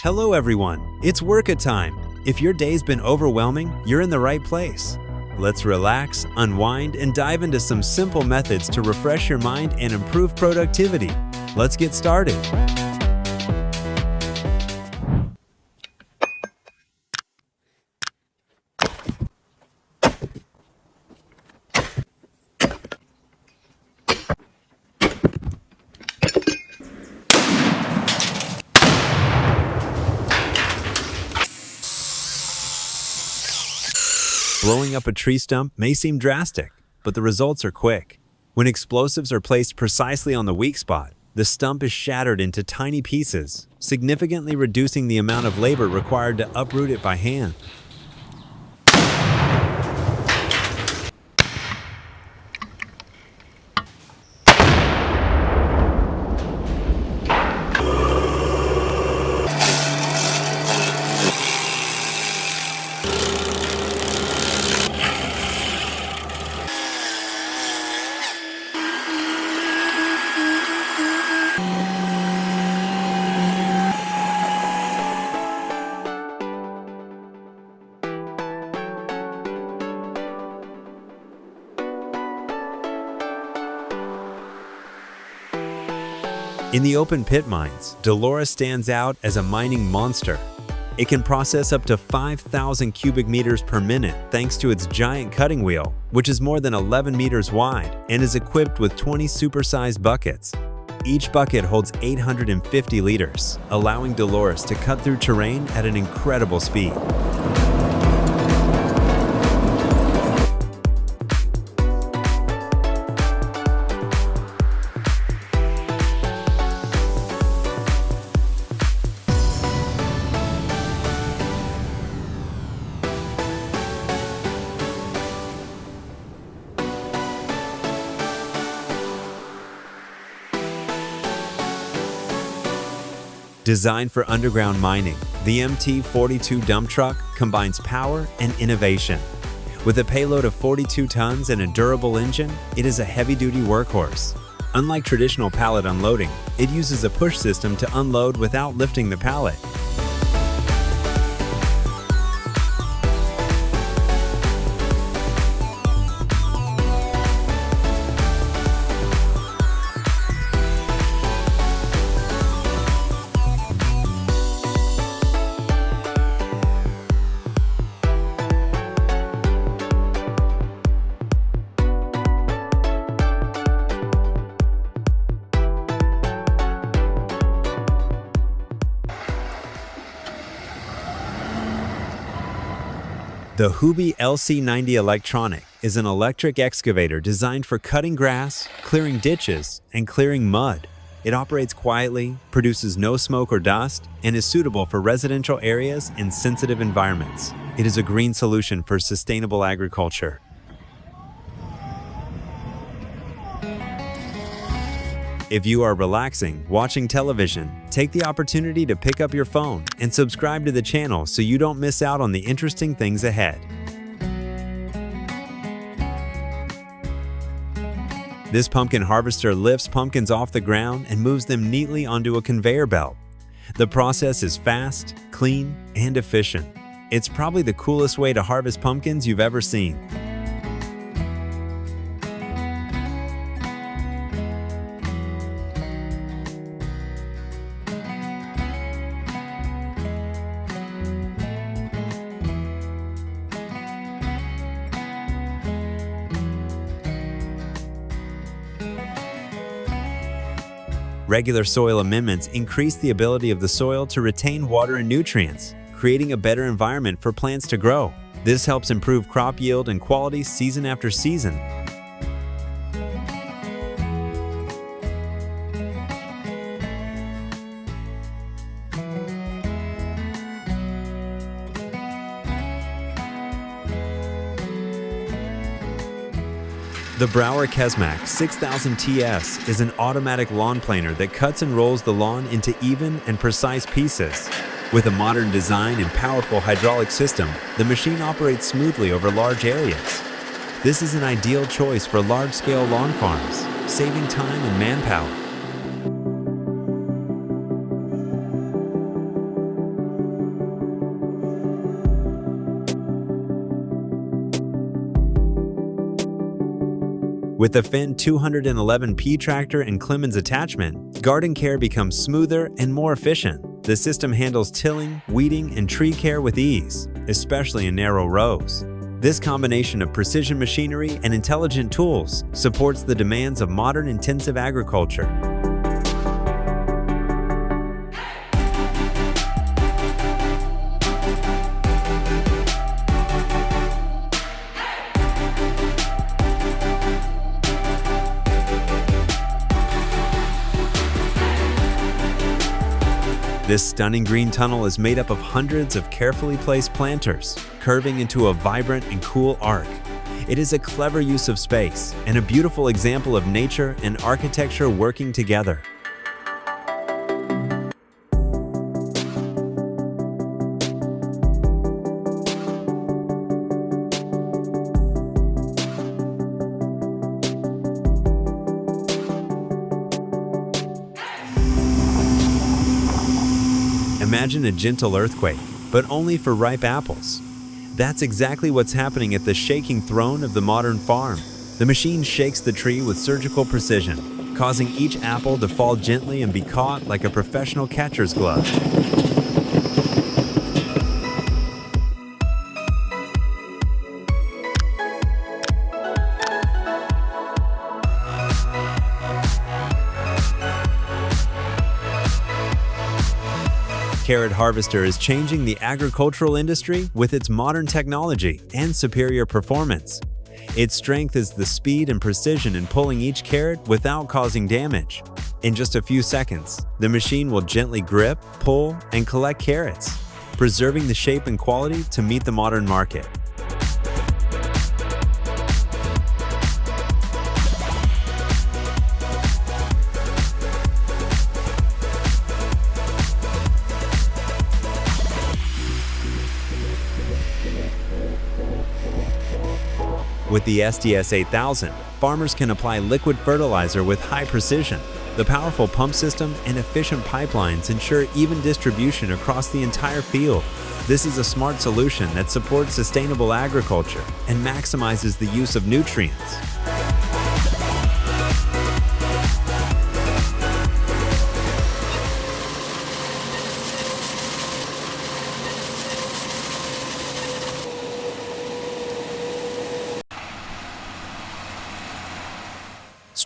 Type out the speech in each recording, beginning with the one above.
Hello everyone, it's Worka time. If your day's been overwhelming, you're in the right place. Let's relax, unwind, and dive into some simple methods to refresh your mind and improve productivity. Let's get started. Blowing up a tree stump may seem drastic, but the results are quick. When explosives are placed precisely on the weak spot, the stump is shattered into tiny pieces, significantly reducing the amount of labor required to uproot it by hand. In the open pit mines, Dolores stands out as a mining monster. It can process up to 5,000 cubic meters per minute thanks to its giant cutting wheel, which is more than 11 meters wide and is equipped with 20 supersized buckets. Each bucket holds 850 liters, allowing Dolores to cut through terrain at an incredible speed. Designed for underground mining, the MT-42 dump truck combines power and innovation. With a payload of 42 tons and a durable engine, it is a heavy-duty workhorse. Unlike traditional pallet unloading, it uses a push system to unload without lifting the pallet. The Hubie LC90 Electronic is an electric excavator designed for cutting grass, clearing ditches, and clearing mud. It operates quietly, produces no smoke or dust, and is suitable for residential areas and sensitive environments. It is a green solution for sustainable agriculture. If you are relaxing, watching television, take the opportunity to pick up your phone and subscribe to the channel so you don't miss out on the interesting things ahead. This pumpkin harvester lifts pumpkins off the ground and moves them neatly onto a conveyor belt. The process is fast, clean, and efficient. It's probably the coolest way to harvest pumpkins you've ever seen. Regular soil amendments increase the ability of the soil to retain water and nutrients, creating a better environment for plants to grow. This helps improve crop yield and quality season after season. The Brouwer Kesmac 6000 TS is an automatic lawn planer that cuts and rolls the lawn into even and precise pieces. With a modern design and powerful hydraulic system, the machine operates smoothly over large areas. This is an ideal choice for large-scale lawn farms, saving time and manpower. With the Finn 211P tractor and Clemens attachment, garden care becomes smoother and more efficient. The system handles tilling, weeding, and tree care with ease, especially in narrow rows. This combination of precision machinery and intelligent tools supports the demands of modern intensive agriculture. This stunning green tunnel is made up of hundreds of carefully placed planters, curving into a vibrant and cool arc. It is a clever use of space and a beautiful example of nature and architecture working together. Imagine a gentle earthquake, but only for ripe apples. That's exactly what's happening at the shaking throne of the modern farm. The machine shakes the tree with surgical precision, causing each apple to fall gently and be caught like a professional catcher's glove. Carrot Harvester is changing the agricultural industry with its modern technology and superior performance. Its strength is the speed and precision in pulling each carrot without causing damage. In just a few seconds, the machine will gently grip, pull, and collect carrots, preserving the shape and quality to meet the modern market. With the SDS 8000, farmers can apply liquid fertilizer with high precision. The powerful pump system and efficient pipelines ensure even distribution across the entire field. This is a smart solution that supports sustainable agriculture and maximizes the use of nutrients.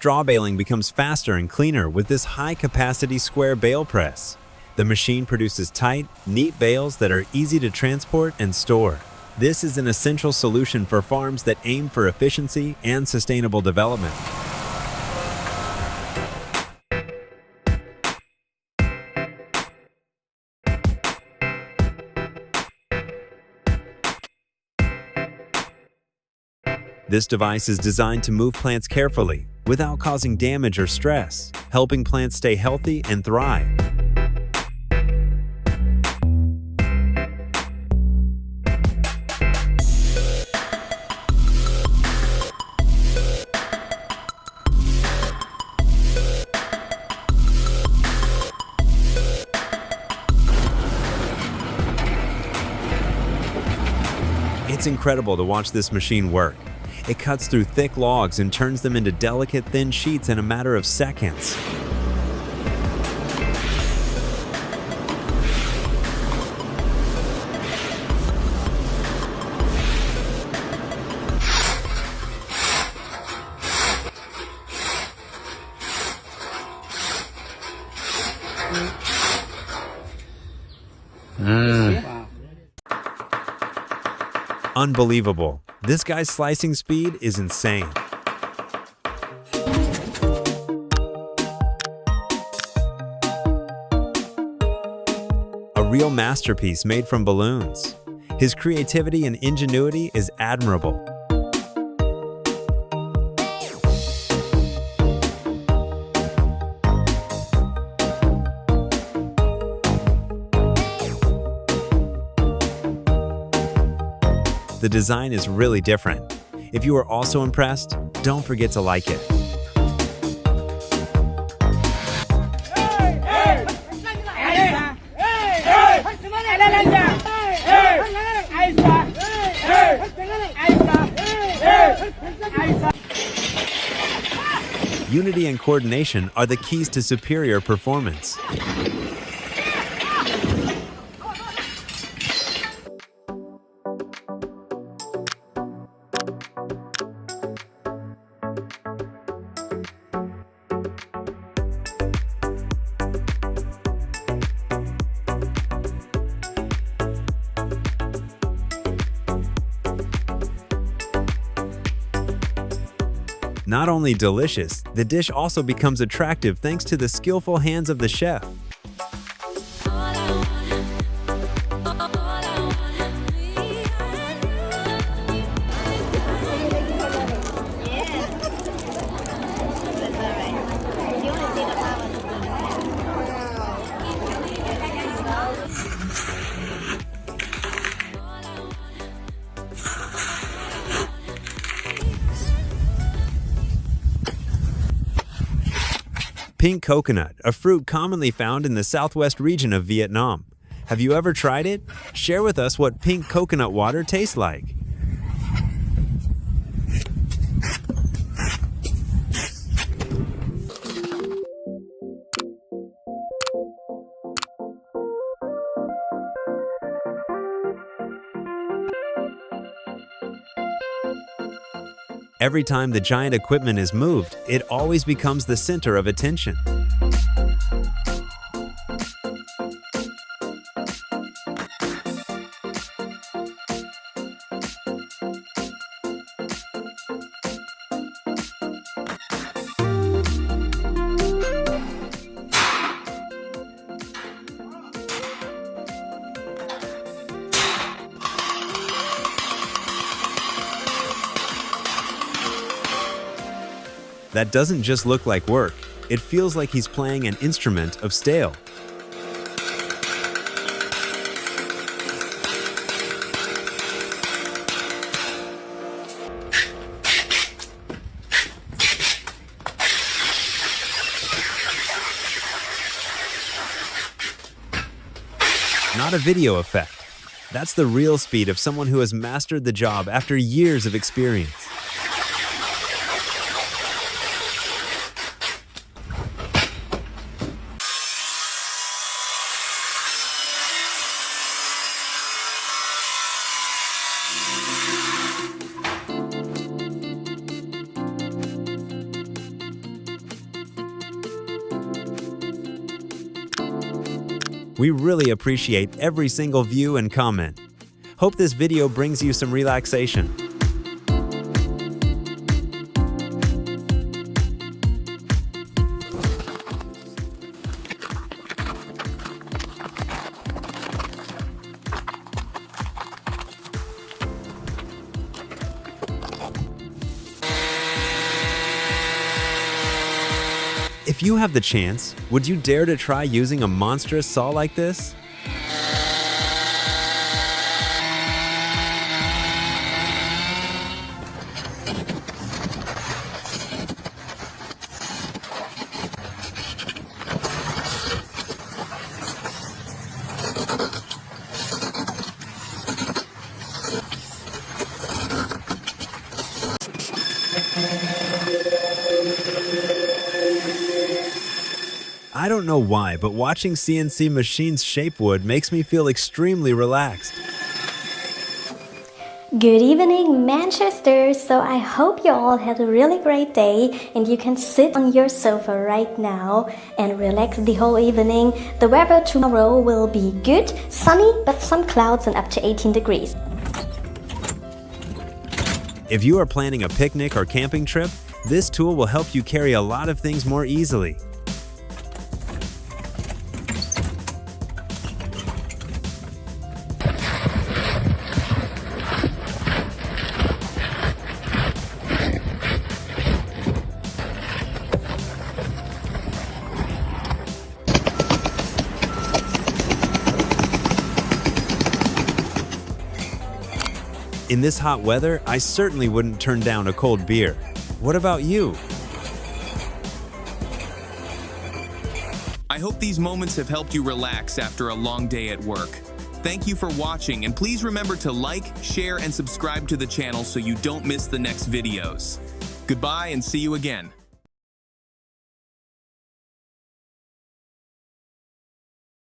Straw baling becomes faster and cleaner with this high-capacity square bale press. The machine produces tight, neat bales that are easy to transport and store. This is an essential solution for farms that aim for efficiency and sustainable development. This device is designed to move plants carefully, without causing damage or stress, helping plants stay healthy and thrive. It's incredible to watch this machine work. It cuts through thick logs and turns them into delicate, thin sheets in a matter of seconds. Unbelievable. This guy's slicing speed is insane. A real masterpiece made from balloons. His creativity and ingenuity is admirable. The design is really different. If you are also impressed, don't forget to like it. unity and coordination are the keys to superior performance. Not only delicious, the dish also becomes attractive thanks to the skillful hands of the chef. Pink coconut, a fruit commonly found in the southwest region of Vietnam. Have you ever tried it? Share with us what pink coconut water tastes like. Every time the giant equipment is moved, it always becomes the center of attention. That doesn't just look like work, it feels like he's playing an instrument of steel. Not a video effect. That's the real speed of someone who has mastered the job after years of experience. We really appreciate every single view and comment. Hope this video brings you some relaxation. If you have the chance, would you dare to try using a monstrous saw like this? I don't know why, but watching CNC machines shape wood makes me feel extremely relaxed. Good evening, Manchester! So I hope you all had a really great day and you can sit on your sofa right now and relax the whole evening. The weather tomorrow will be good, sunny, but some clouds and up to 18 degrees. If you are planning a picnic or camping trip, this tool will help you carry a lot of things more easily. In this hot weather, I certainly wouldn't turn down a cold beer. What about you? I hope these moments have helped you relax after a long day at work. Thank you for watching, and please remember to like, share, and subscribe to the channel so you don't miss the next videos. Goodbye and see you again.